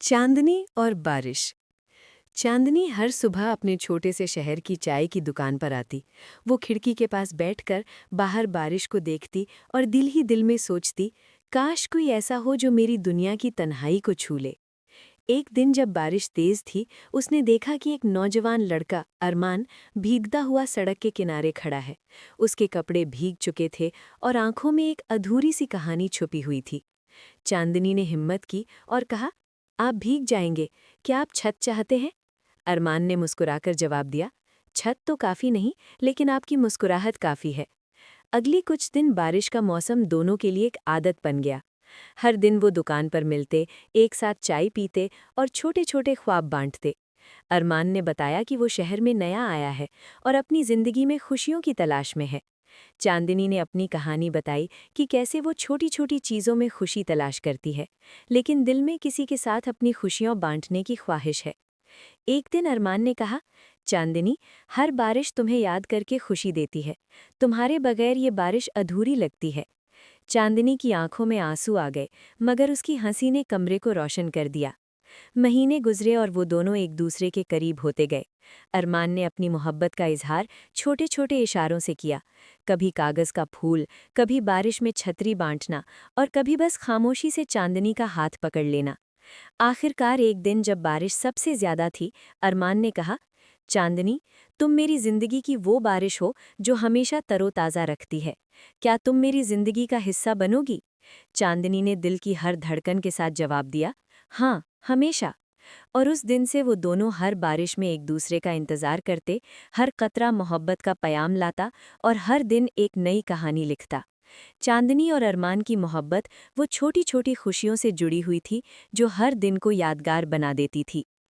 चांदनी और बारिश। चांदनी हर सुबह अपने छोटे से शहर की चाय की दुकान पर आती। वो खिड़की के पास बैठकर बाहर बारिश को देखती और दिल ही दिल में सोचती, काश कोई ऐसा हो जो मेरी दुनिया की तन्हाई को छू ले। एक दिन जब बारिश तेज थी, उसने देखा कि एक नौजवान लड़का अरमान भीगता हुआ सड़क के किनारे खड़ा है। उसके कपड़े भीग चुके थे और आंखों में एक अधूरी सी कहानी छुपी हुई थी। चांदनी ने हिम्मत की और कहा, आप भीग जाएंगे, क्या आप छत चाहते हैं? अरमान ने मुस्कुराकर जवाब दिया, छत तो काफ़ी नहीं, लेकिन आपकी मुस्कुराहट काफ़ी है। अगली कुछ दिन बारिश का मौसम दोनों के लिए एक आदत बन गया। हर दिन वो दुकान पर मिलते, एक साथ चाय पीते और छोटे छोटे ख्वाब बांटते। अरमान ने बताया कि वो शहर में नया आया है और अपनी ज़िंदगी में खुशियों की तलाश में है। चांदनी ने अपनी कहानी बताई कि कैसे वो छोटी छोटी चीज़ों में खुशी तलाश करती है, लेकिन दिल में किसी के साथ अपनी खुशियाँ बांटने की ख्वाहिश है। एक दिन अरमान ने कहा, चांदनी, हर बारिश तुम्हें याद करके खुशी देती है। तुम्हारे बगैर ये बारिश अधूरी लगती है। चांदनी की आंखों में आंसू आ गए, मगर उसकी हंसी ने कमरे को रोशन कर दिया। महीने गुजरे और वो दोनों एक दूसरे के करीब होते गए। अरमान ने अपनी मोहब्बत का इजहार छोटे छोटे इशारों से किया। कभी कागज़ का फूल, कभी बारिश में छतरी बांटना और कभी बस खामोशी से चांदनी का हाथ पकड़ लेना। आखिरकार एक दिन जब बारिश सबसे ज्यादा थी, अरमान ने कहा, चांदनी, तुम मेरी जिंदगी की वो बारिश हो जो हमेशा तरोताज़ा रखती है। क्या तुम मेरी जिंदगी का हिस्सा बनोगी? चांदनी ने दिल की हर धड़कन के साथ जवाब दिया, हाँ, हमेशा। और उस दिन से वो दोनों हर बारिश में एक दूसरे का इंतज़ार करते, हर कतरा मोहब्बत का पयाम लाता और हर दिन एक नई कहानी लिखता। चांदनी और अरमान की मोहब्बत वो छोटी छोटी खुशियों से जुड़ी हुई थी, जो हर दिन को यादगार बना देती थी।